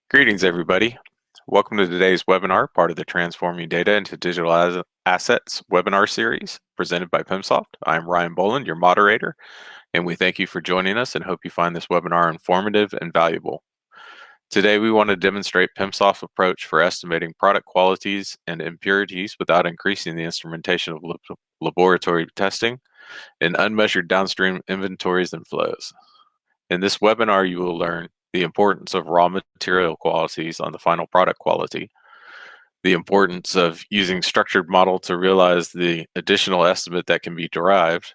Greetings, everybody. Welcome to today's webinar, part of the Transforming Data into Digital Assets webinar series presented by Pimsoft. I'm Ryan Boland, your moderator, and we thank you for joining us and hope you find this webinar informative and valuable. Today, we want to demonstrate Pimsoft's approach for estimating product qualities and impurities without increasing the instrumentation of laboratory testing and unmeasured downstream inventories and flows. In this webinar, you will learn the importance of raw material qualities on the final product quality, the importance of using structured model to realize the additional estimate that can be derived,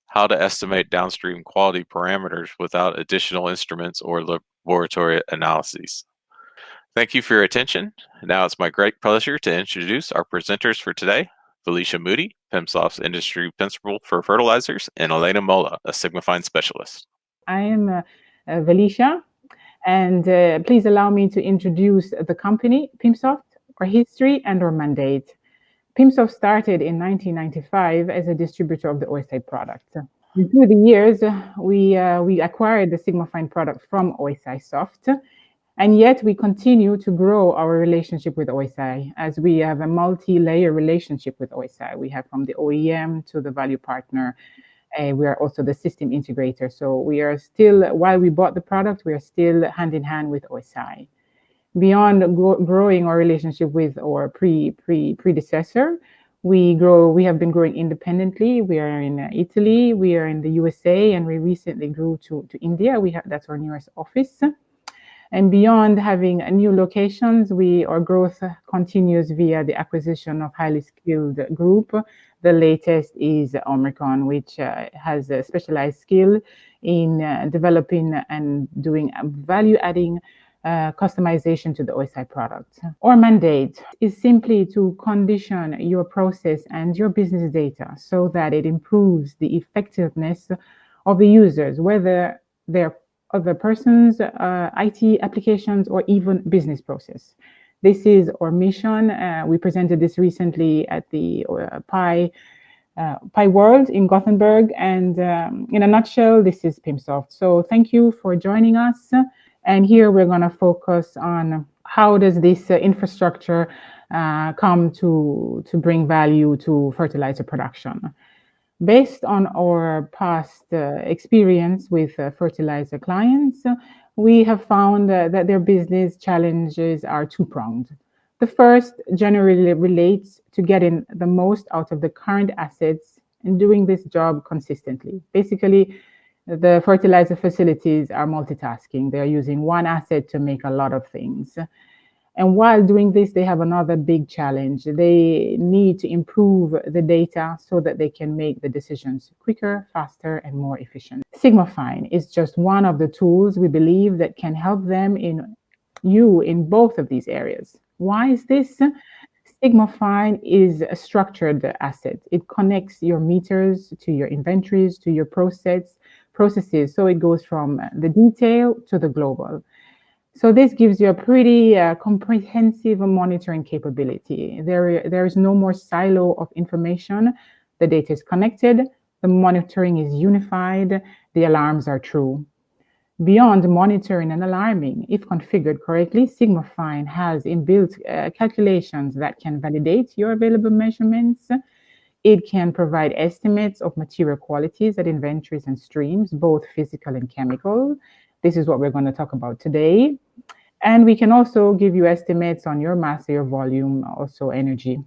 how to estimate downstream quality parameters without additional instruments or laboratory analyses. Thank you for your attention. Now it's my great pleasure to introduce our presenters for today, Felicia Moody, Pimsoft's Industry Principal for Fertilizers, and Elena Mola, a Sigmafine Specialist. I am Felicia, and please allow me to introduce the company, Pimsoft, our history and our mandate. Pimsoft started in 1995 as a distributor of the OSI product. And through the years, we acquired the Sigmafine product from OSI Soft, and yet we continue to grow our relationship with OSI as we have a multi-layer relationship with OSI. We have from the OEM to the value partner. We are also the system integrator. So we are still, while we bought the product, we are still hand in hand with OSI. Beyond growing our relationship with our predecessor, we have been growing independently. We are in Italy, we are in the USA, and we recently grew to India. That's our newest office. And beyond having new locations, our growth continues via the acquisition of highly skilled group. The latest is Omicron, which has a specialized skill in developing and doing value-adding customization to the OSI product. Our mandate is simply to condition your process and your business data so that it improves the effectiveness of the users, whether they're other persons, IT applications, or even business process. This is our mission. We presented this recently at the Pi World in Gothenburg, and in a nutshell, this is Pimsoft. So thank you for joining us. And here we're going to focus on how does this infrastructure come to bring value to fertilizer production. Based on our past experience with fertilizer clients, we have found that their business challenges are two-pronged. The first generally relates to getting the most out of the current assets and doing this job consistently. Basically, the fertilizer facilities are multitasking. They're using one asset to make a lot of things. And while doing this, they have another big challenge. They need to improve the data so that they can make the decisions quicker, faster, and more efficient. Sigmafine is just one of the tools we believe that can help them in both of these areas. Why is this? Sigmafine is a structured asset. It connects your meters to your inventories, to your processes. So it goes from the detail to the global. So this gives you a pretty comprehensive monitoring capability. There is no more silo of information. The data is connected, the monitoring is unified, the alarms are true. Beyond monitoring and alarming, if configured correctly, Sigmafine has inbuilt calculations that can validate your available measurements. It can provide estimates of material qualities at inventories and streams, both physical and chemical. This is what we're going to talk about today. And we can also give you estimates on your mass, your volume, also energy.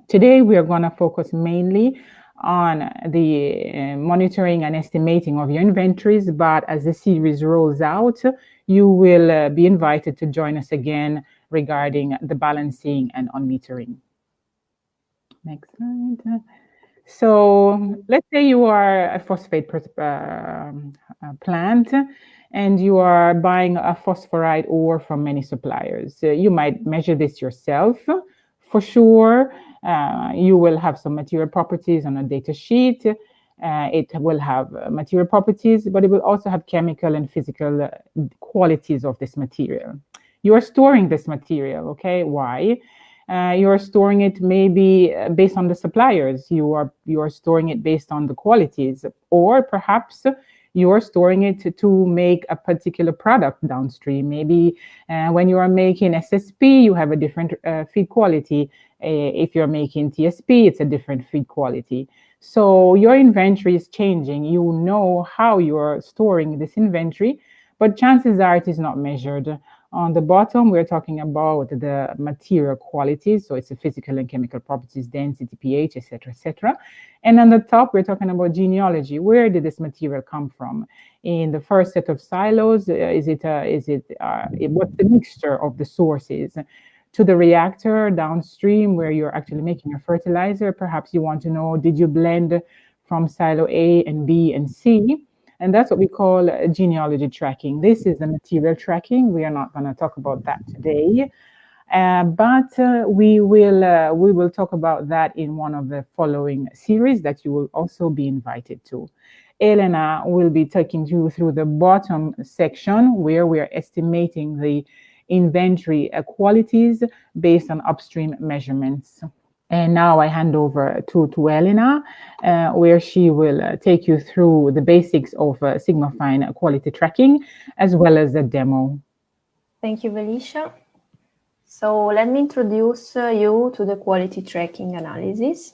Today, we are going to focus mainly on the monitoring and estimating of your inventories, but as the series rolls out, you will be invited to join us again regarding the balancing and on metering. Next slide. So let's say you are a phosphate plant and you are buying a phosphorite ore from many suppliers. You might measure this yourself. For sure, you will have some material properties on a data sheet. It will have material properties, but it will also have chemical and physical qualities of this material. You are storing this material, okay? Why? You are storing it maybe based on the suppliers. You are storing it based on the qualities, or perhaps you're storing it to make a particular product downstream. Maybe when you are making SSP, you have a different feed quality. If you're making TSP, it's a different feed quality. So your inventory is changing. You know how you're storing this inventory, but chances are it is not measured. On the bottom, we're talking about the material qualities. So it's the physical and chemical properties, density, pH, etc., etc. And on the top, we're talking about genealogy. Where did this material come from? In the first set of silos, what's the mixture of the sources? To the reactor downstream, where you're actually making a fertilizer, perhaps you want to know, did you blend from silo A and B and C? And that's what we call genealogy tracking. This is the material tracking. We are not going to talk about that today, but we will talk about that in one of the following series that you will also be invited to. Elena will be taking you through the bottom section where we are estimating the inventory qualities based on upstream measurements. And now I hand over to Elena, where she will take you through the basics of Sigmafine quality tracking, as well as a demo. Thank you, Felicia. So let me introduce you to the quality tracking analysis.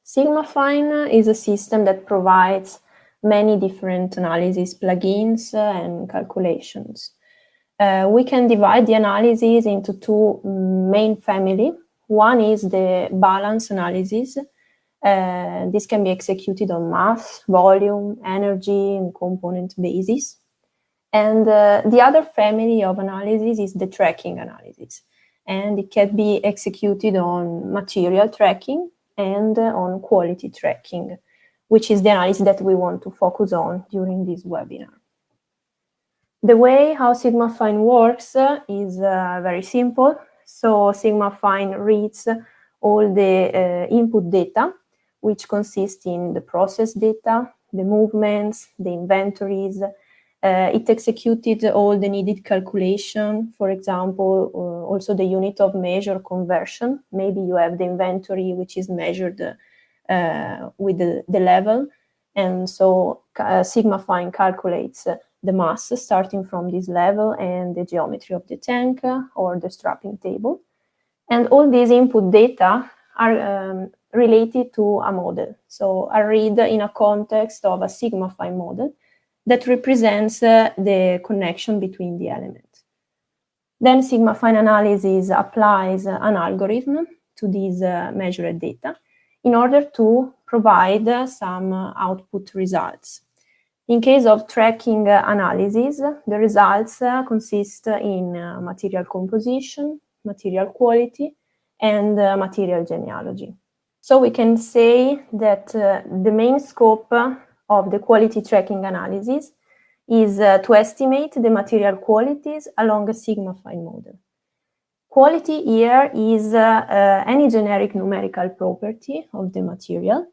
Sigmafine is a system that provides many different analysis plugins and calculations. We can divide the analysis into two main families. One is the balance analysis. This can be executed on mass, volume, energy, and component basis. And the other family of analysis is the tracking analysis. And it can be executed on material tracking and on quality tracking, which is the analysis that we want to focus on during this webinar. The way how Sigmafine works is very simple. So Sigmafine reads all the input data, which consists in the process data, the movements, the inventories. It executed all the needed calculation, for example, also the unit of measure conversion. Maybe you have the inventory which is measured with the level. And so Sigmafine calculates the mass starting from this level and the geometry of the tank or the strapping table. And all these input data are related to a model. So are read in a context of a Sigmafine model that represents the connection between the elements. Then Sigmafine analysis applies an algorithm to these measured data in order to provide some output results. In case of tracking analysis, the results consist in material composition, material quality, and material genealogy. So we can say that the main scope of the quality tracking analysis is to estimate the material qualities along a Sigmafine model. Quality here is any generic numerical property of the material.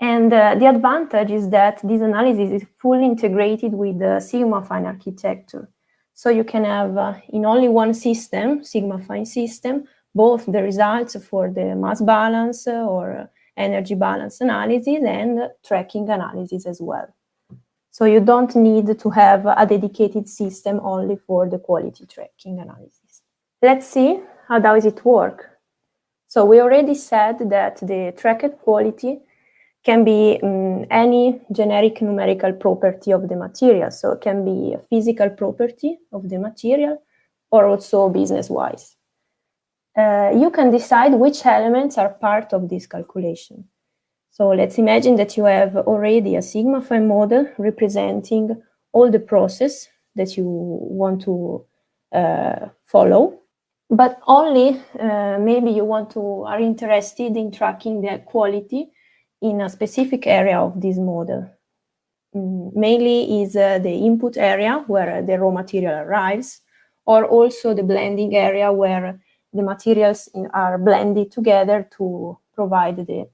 And the advantage is that this analysis is fully integrated with the Sigmafine architecture. So you can have in only one system, Sigmafine system, both the results for the mass balance or energy balance analysis and tracking analysis as well. So you don't need to have a dedicated system only for the quality tracking analysis. Let's see how does it work. So we already said that the tracked quality can be any generic numerical property of the material. So it can be a physical property of the material or also business-wise. You can decide which elements are part of this calculation. So let's imagine that you have already a Sigmafine model representing all the process that you want to follow, but only maybe you are interested in tracking the quality in a specific area of this model. Mainly is the input area where the raw material arrives, or also the blending area where the materials are blended together to provide the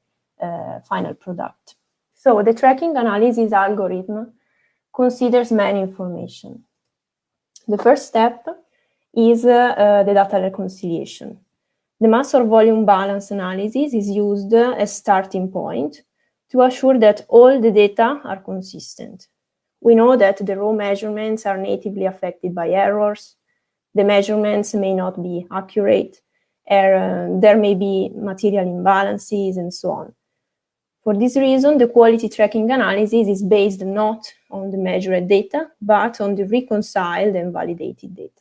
final product. So the tracking analysis algorithm considers many information. The first step is the data reconciliation. The mass or volume balance analysis is used as starting point to assure that all the data are consistent. We know that the raw measurements are natively affected by errors. The measurements may not be accurate. There may be material imbalances and so on. For this reason, the quality tracking analysis is based not on the measured data, but on the reconciled and validated data.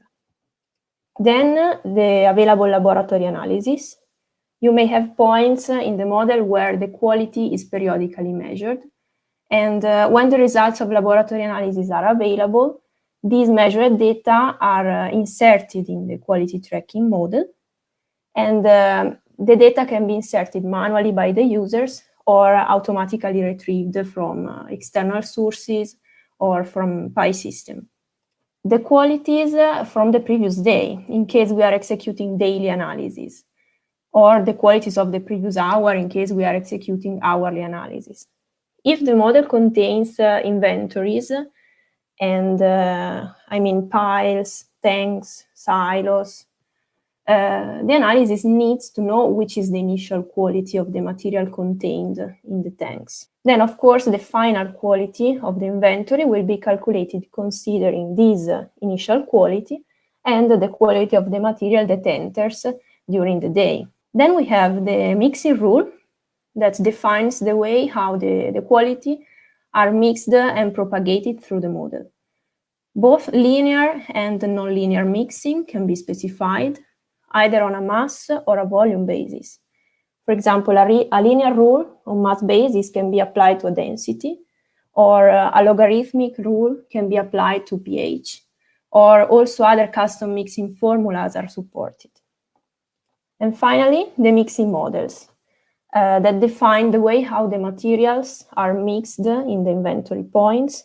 Then the available laboratory analysis. You may have points in the model where the quality is periodically measured. And when the results of laboratory analysis are available, these measured data are inserted in the quality tracking model. And the data can be inserted manually by the users or automatically retrieved from external sources or from PI system. The qualities from the previous day, in case we are executing daily analysis, or the qualities of the previous hour in case we are executing hourly analysis. If the model contains inventories and piles, tanks, silos, the analysis needs to know which is the initial quality of the material contained in the tanks. Then, of course, the final quality of the inventory will be calculated considering this initial quality and the quality of the material that enters during the day. Then we have the mixing rule that defines the way how the quality are mixed and propagated through the model. Both linear and non-linear mixing can be specified either on a mass or a volume basis. For example, a linear rule on mass basis can be applied to a density, or a logarithmic rule can be applied to pH, or also other custom mixing formulas are supported. And finally, the mixing models that define the way how the materials are mixed in the inventory points.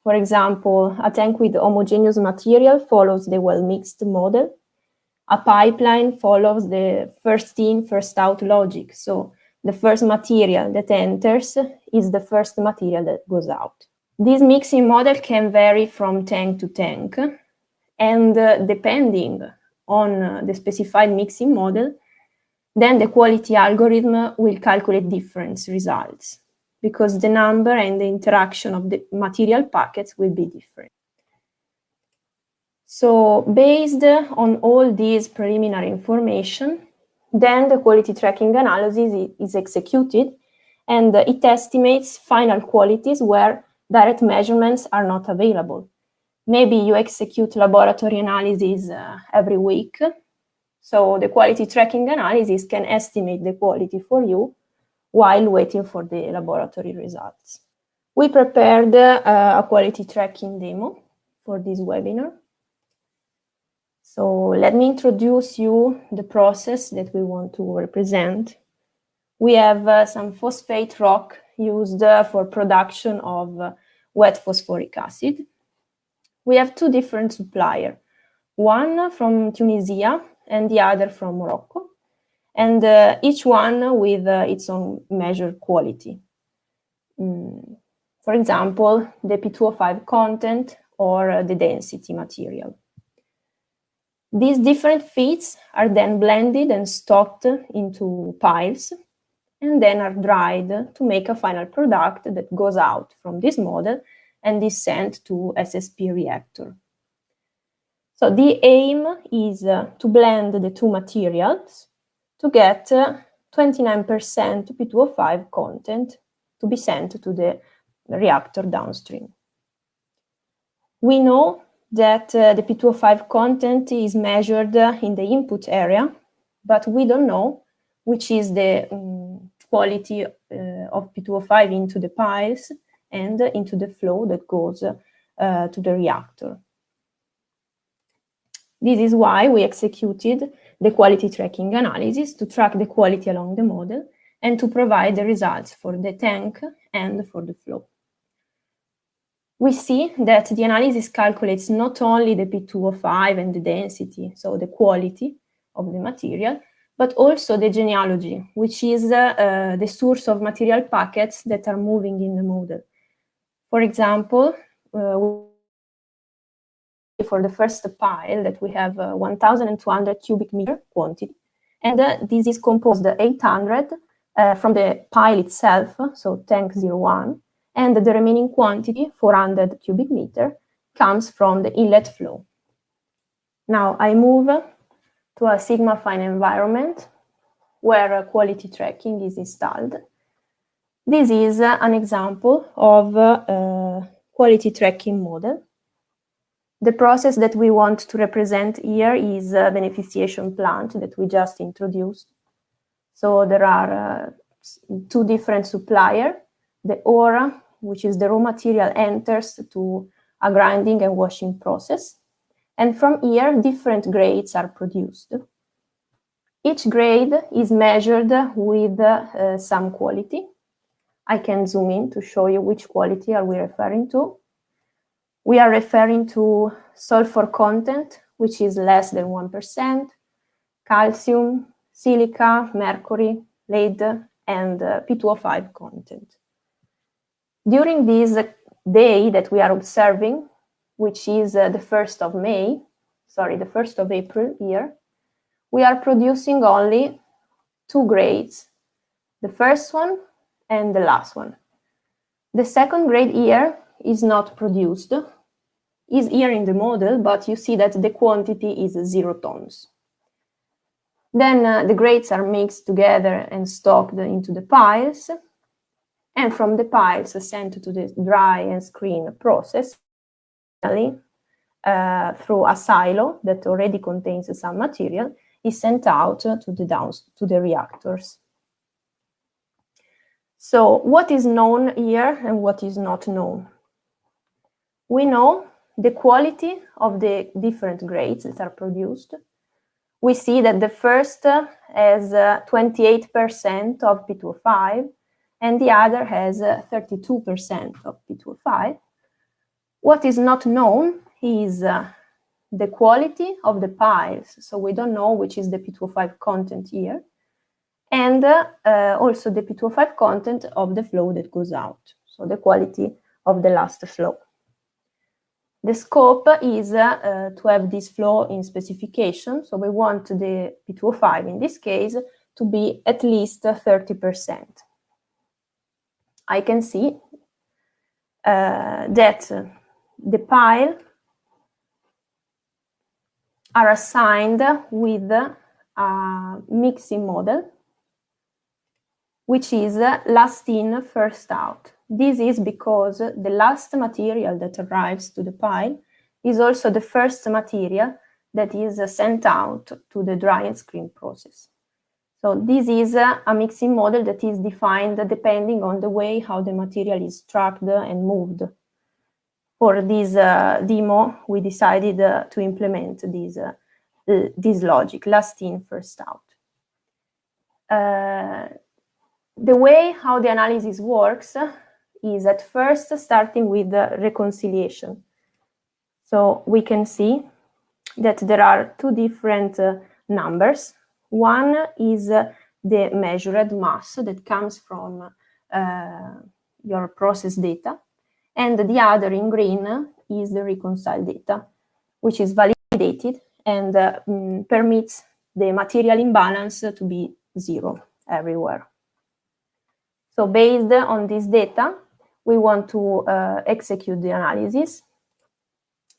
For example, a tank with homogeneous material follows the well-mixed model. A pipeline follows the first in, first out logic. So the first material that enters is the first material that goes out. This mixing model can vary from tank to tank, and depending on the specified mixing model, then the quality algorithm will calculate different results because the number and the interaction of the material packets will be different. So based on all these preliminary information, then the quality tracking analysis is executed and it estimates final qualities where direct measurements are not available. Maybe you execute laboratory analysis every week. So the quality tracking analysis can estimate the quality for you while waiting for the laboratory results. We prepared a quality tracking demo for this webinar. So let me introduce you the process that we want to represent. We have some phosphate rock used for production of wet phosphoric acid. We have two different suppliers, one from Tunisia and the other from Morocco, and each one with its own measured quality. For example, the P2O5 content or the density material. These different feeds are then blended and stocked into piles and then are dried to make a final product that goes out from this model and is sent to SSP reactor. So the aim is to blend the two materials to get 29% P2O5 content to be sent to the reactor downstream. We know that the P2O5 content is measured in the input area, but we don't know which is the quality of P2O5 into the piles and into the flow that goes to the reactor. This is why we executed the quality tracking analysis to track the quality along the model and to provide the results for the tank and for the flow. We see that the analysis calculates not only the P2O5 and the density, so the quality of the material, but also the genealogy, which is the source of material packets that are moving in the model. For example, for the first pile that we have 1,200 cubic meter quantity, and this is composed 800 from the pile itself, so tank 01, and the remaining quantity, 400 cubic meter, comes from the inlet flow. Now I move to a Sigmafine environment where quality tracking is installed. This is an example of a quality tracking model. The process that we want to represent here is a beneficiation plant that we just introduced. So there are two different suppliers. The ore, which is the raw material, enters to a grinding and washing process. And from here, different grades are produced. Each grade is measured with some quality. I can zoom in to show you which quality are we referring to. We are referring to sulfur content, which is less than 1%, calcium, silica, mercury, lead, and P2O5 content. During this day that we are observing, which is the 1st of April here, we are producing only two grades, the first one and the last one. The second grade here is not produced, is here in the model, but you see that the quantity is 0 tons. Then the grades are mixed together and stocked into the piles, and from the piles sent to the dry and screen process through a silo that already contains some material is sent out to the reactors. So what is known here and what is not known? We know the quality of the different grades that are produced. We see that the first has 28% of P2O5 and the other has 32% of P2O5. What is not known is the quality of the piles. So we don't know which is the P2O5 content here. And also the P2O5 content of the flow that goes out. So the quality of the last flow. The scope is to have this flow in specification. So we want the P2O5 in this case to be at least 30%. I can see that the pile are assigned with a mixing model, which is last in, first out. This is because the last material that arrives to the pile is also the first material that is sent out to the dry and screen process. So this is a mixing model that is defined depending on the way how the material is tracked and moved. For this demo, we decided to implement this logic, last in, first out. The way how the analysis works is at first starting with the reconciliation. So we can see that there are two different numbers. One is the measured mass that comes from your process data, and the other in green is the reconciled data, which is validated and permits the material imbalance to be 0 everywhere. So based on this data, we want to execute the analysis.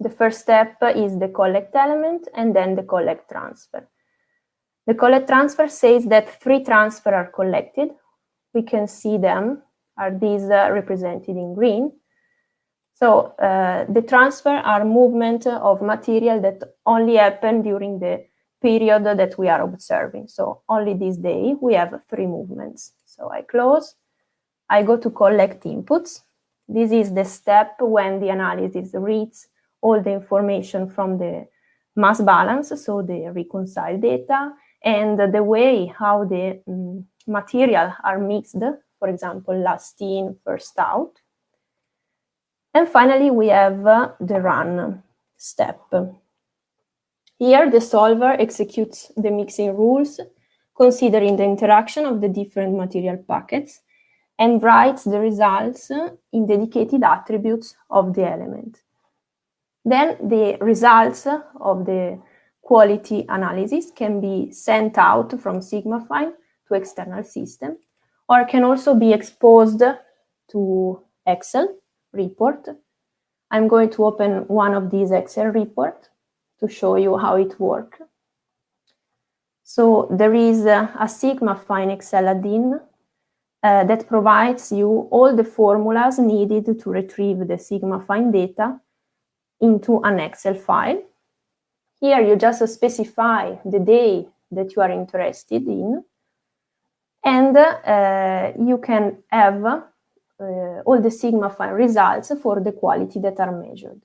The first step is the collect element and then the collect transfer. The collect transfer says that 3 transfers are collected. We can see them, are these represented in green. So the transfer are movement of material that only happen during the period that we are observing. So only this day we have 3 movements. So I close. I go to collect inputs. This is the step when the analysis reads all the information from the mass balance, so the reconciled data, and the way how the material are mixed, for example, last in, first out. And finally, we have the run step. Here, the solver executes the mixing rules, considering the interaction of the different material packets, and writes the results in dedicated attributes of the element. Then the results of the quality analysis can be sent out from Sigmafine to external system, or can also be exposed to Excel report. I'm going to open one of these Excel reports to show you how it works. So there is a Sigmafine Excel add-in that provides you all the formulas needed to retrieve the Sigmafine data into an Excel file. Here you just specify the day that you are interested in, and you can have all the Sigmafine results for the quality that are measured.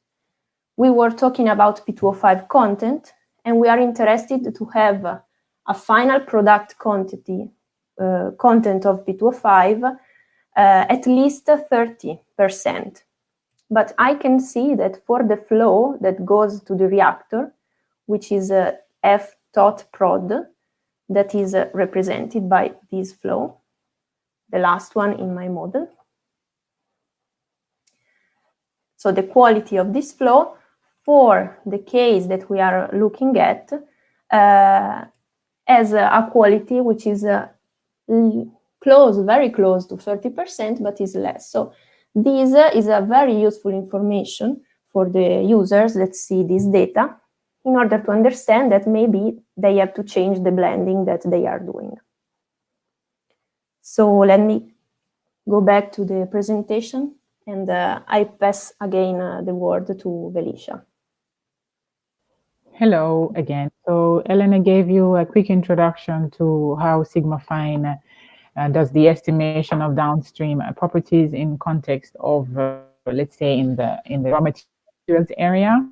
We were talking about P2O5 content, and we are interested to have a final product quantity content of P2O5 at least 30%. But I can see that for the flow that goes to the reactor, which is F dot prod, that is represented by this flow, the last one in my model. So the quality of this flow for the case that we are looking at has a quality which is very close to 30%, but is less. So this is a very useful information for the users that see this data in order to understand that maybe they have to change the blending that they are doing. So let me go back to the presentation, and I pass again the word to Felicia. Hello again. So Elena gave you a quick introduction to how Sigmafine does the estimation of downstream properties in context of, let's say, in the raw materials area.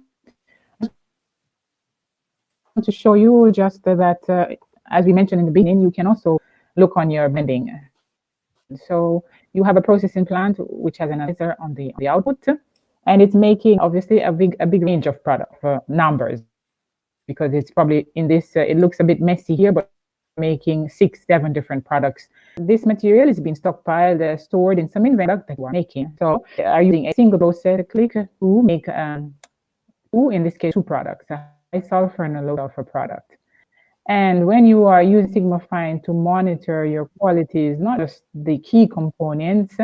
To show you just that, as we mentioned in the beginning, you can also look on your blending. So you have a processing plant which has an analyzer on the output, and it's making obviously a big range of product numbers, because it's probably in this, it looks a bit messy here, but making 6-7 different products. This material is being stockpiled, stored in some inventory that you are making. So are using a single process click to make in this case 2 products, a high sulfur and a low sulfur product. And when you are using Sigmafine to monitor your qualities, not just the key components,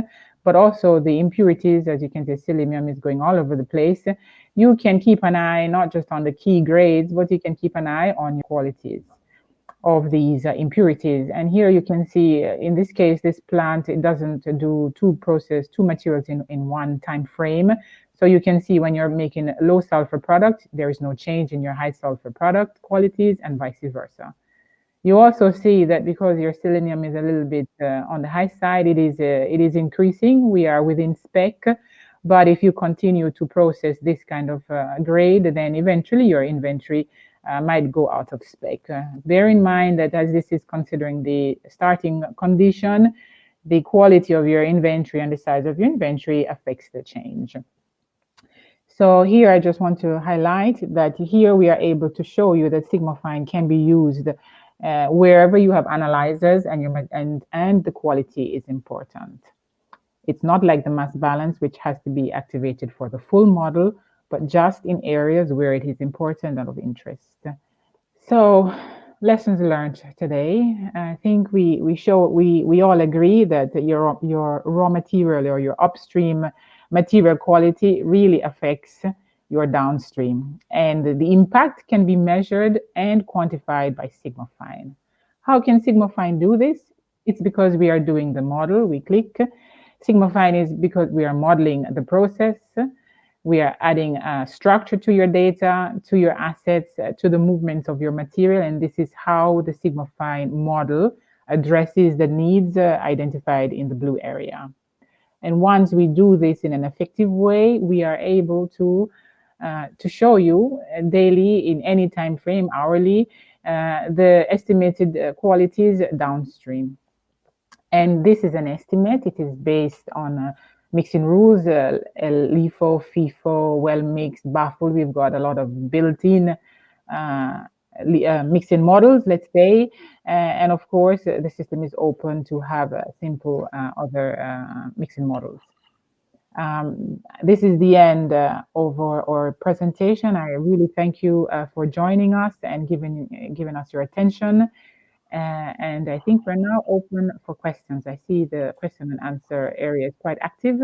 but also the impurities, as you can see, selenium is going all over the place. You can keep an eye not just on the key grades, but you can keep an eye on your qualities of these impurities. And here you can see, in this case, this plant, it doesn't do 2 materials in one time frame. So you can see when you're making a low sulfur product, there is no change in your high sulfur product qualities, and vice versa. You also see that because your selenium is a little bit on the high side, it is increasing. We are within spec, but if you continue to process this kind of grade, then eventually your inventory might go out of spec. Bear in mind that as this is considering the starting condition, the quality of your inventory and the size of your inventory affects the change. So here I just want to highlight that here we are able to show you that Sigmafine can be used wherever you have analyzers and the quality is important. It's not like the mass balance, which has to be activated for the full model, but just in areas where it is important and of interest. So lessons learned today. I think we all agree that your raw material or your upstream material quality really affects your downstream, and the impact can be measured and quantified by Sigmafine. How can Sigmafine do this? It's because we are doing the model. We click. Sigmafine is because we are modeling the process. We are adding structure to your data, to your assets, to the movements of your material, and this is how the Sigmafine model addresses the needs identified in the blue area. And once we do this in an effective way, we are able to show you daily, in any time frame, hourly, the estimated qualities downstream. And this is an estimate. It is based on mixing rules, LIFO, FIFO, well mixed, baffled. We've got a lot of built-in mixing models, let's say, and of course the system is open to have simple other mixing models. This is the end of our presentation. I really thank you for joining us and giving us your attention. And I think we're now open for questions. I see the question and answer area is quite active.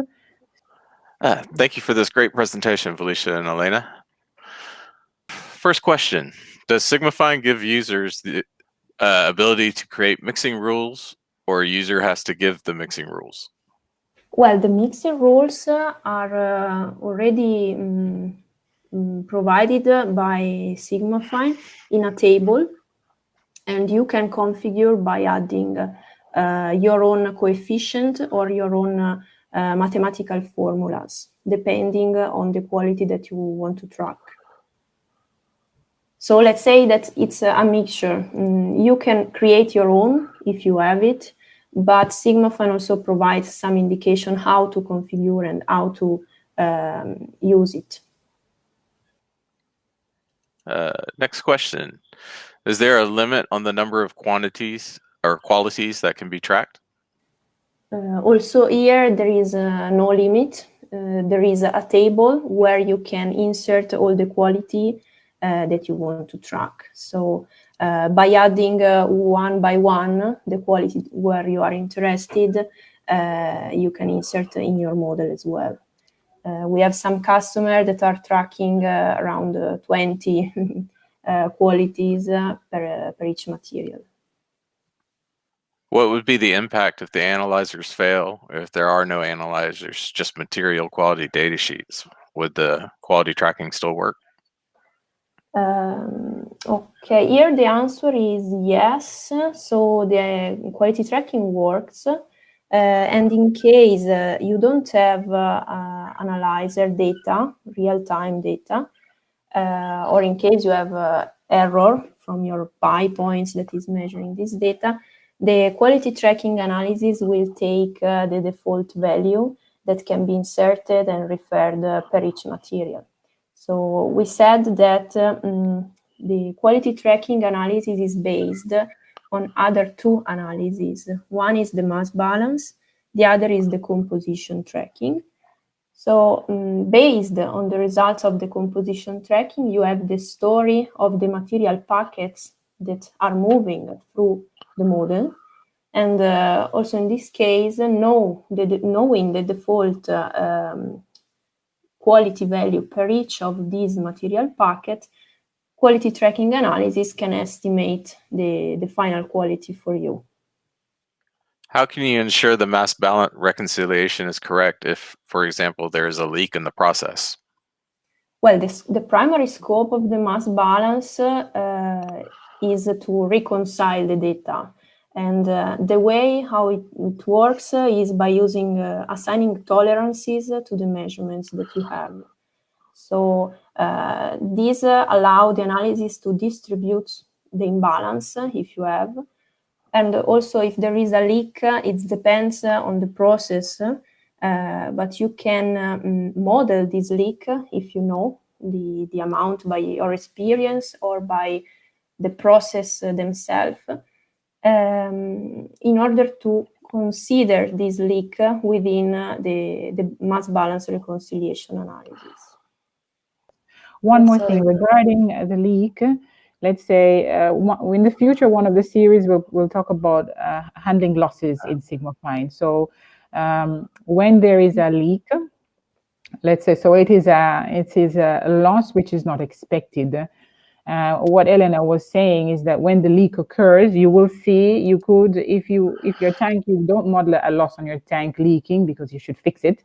Thank you for this great presentation, Felicia and Elena. First question, does Sigmafine give users the ability to create mixing rules, or a user has to give the mixing rules? Well, the mixing rules are already provided by Sigmafine in a table, and you can configure by adding your own coefficient or your own mathematical formulas, depending on the quality that you want to track. So let's say that it's a mixture. You can create your own if you have it, but Sigmafine also provides some indication how to configure and how to use it. Next question. Is there a limit on the number of quantities or qualities that can be tracked? Also here, there is no limit. There is a table where you can insert all the quality that you want to track. So by adding one by one the quality where you are interested, you can insert in your model as well. We have some customers that are tracking around 20 qualities per each material. What would be the impact if the analyzers fail, or if there are no analyzers, just material quality data sheets? Would the quality tracking still work? Okay, here the answer is yes. So the quality tracking works. And in case you don't have analyzer data, real-time data, or in case you have error from your pi points that is measuring this data, the quality tracking analysis will take the default value that can be inserted and referred per each material. So we said that the quality tracking analysis is based on other two analyses. One is the mass balance, the other is the composition tracking. So based on the results of the composition tracking, you have the story of the material packets that are moving through the model. And also in this case, knowing the default quality value per each of these material packets, quality tracking analysis can estimate the final quality for you. How can you ensure the mass balance reconciliation is correct if, for example, there is a leak in the process? Well, the primary scope of the mass balance is to reconcile the data. And the way how it works is by using assigning tolerances to the measurements that you have. So these allow the analysis to distribute the imbalance if you have. And also if there is a leak, it depends on the process, but you can model this leak if you know the amount by your experience or by the process themselves, in order to consider this leak within the mass balance reconciliation analysis. One more thing regarding the leak. Let's say in the future, one of the series we'll talk about handling losses in Sigmafine. So when there is a leak, let's say, so it is a loss which is not expected. What Elena was saying is that when the leak occurs, you will see, you could, if your tank, you don't model a loss on your tank leaking because you should fix it.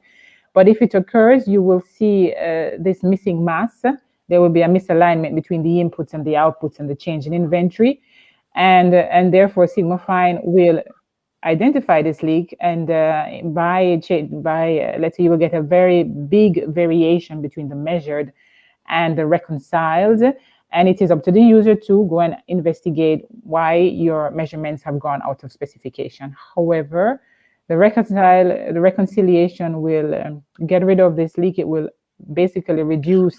But if it occurs, you will see this missing mass. There will be a misalignment between the inputs and the outputs and the change in inventory. And therefore Sigmafine will identify this leak, and by let's say you will get a very big variation between the measured and the reconciled, and it is up to the user to go and investigate why your measurements have gone out of specification. However, the reconciliation will get rid of this leak. It will basically reduce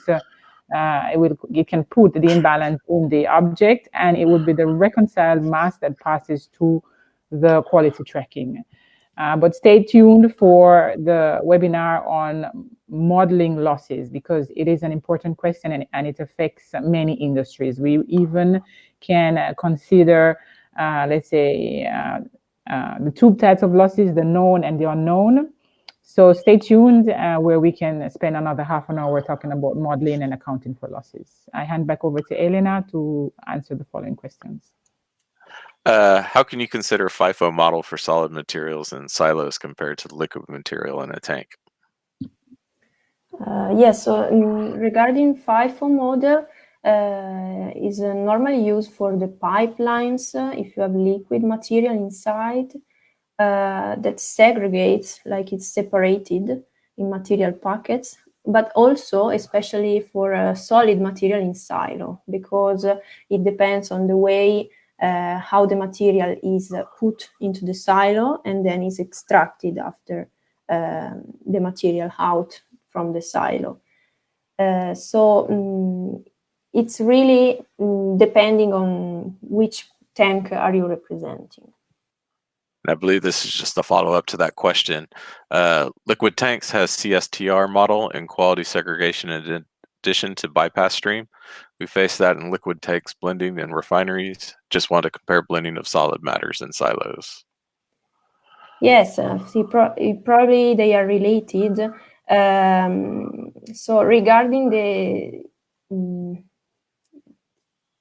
it can put the imbalance in the object, and it would be the reconciled mass that passes to the quality tracking. But stay tuned for the webinar on modeling losses, because it is an important question and it affects many industries. We even can consider let's say, the two types of losses, the known and the unknown. So stay tuned where we can spend another half an hour talking about modeling and accounting for losses. I hand back over to Elena to answer the following questions. How can you consider FIFO model for solid materials in silos compared to the liquid material in a tank? Yes, so regarding FIFO model, is normally used for the pipelines if you have liquid material inside that segregates, like it's separated in material packets, but also especially for solid material in silo, because it depends on the way how the material is put into the silo and then is extracted after the material out from the silo. So it's really depending on which tank are you representing. And I believe this is just a follow-up to that question. Liquid tanks has CSTR model and quality segregation in addition to bypass stream. We face that in liquid tanks blending in refineries. Just want to compare blending of solid matters in silos. Yes, probably they are related. So regarding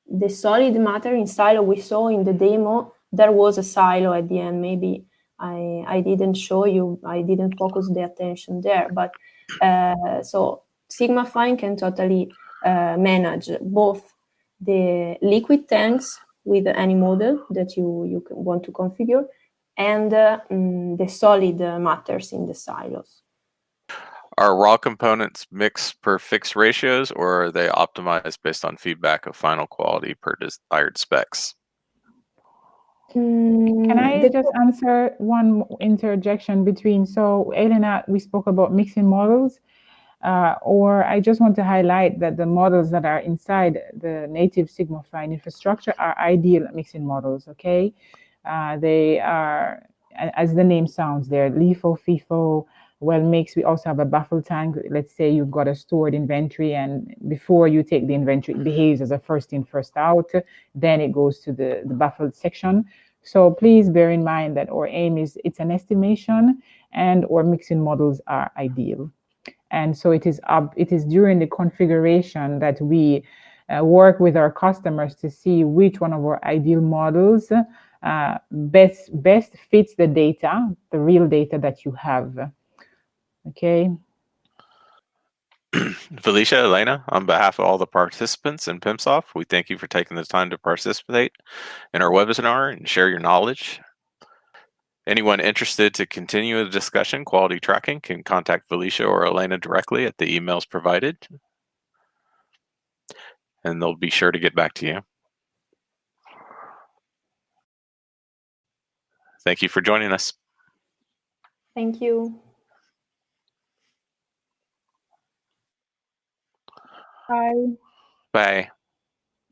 the solid matter in silo we saw in the demo, there was a silo at the end. Maybe I didn't show you, I didn't focus the attention there. But so Sigmafine can totally manage both the liquid tanks with any model that you want to configure and the solid matters in the silos. Are raw components mixed per fixed ratios, or are they optimized based on feedback of final quality per desired specs? Can I just answer one interjection between? So, Elena, we spoke about mixing models, or I just want to highlight that the models that are inside the native Sigmafine infrastructure are ideal mixing models, okay? They are, as the name sounds, they're LIFO, FIFO, well mixed. We also have a baffle tank. Let's say you've got a stored inventory, and before you take the inventory, it behaves as a first in, first out. Then it goes to the baffled section. So please bear in mind that our aim is it's an estimation, and our mixing models are ideal. And so it is during the configuration that we work with our customers to see which one of our ideal models best fits the data, the real data that you have. Okay. Felicia, Elena, on behalf of all the participants in Pimsoft, we thank you for taking the time to participate in our webinar and share your knowledge. Anyone interested to continue the discussion, quality tracking, can contact Felicia or Elena directly at the emails provided, and they'll be sure to get back to you. Thank you for joining us. Thank you. Bye. Bye.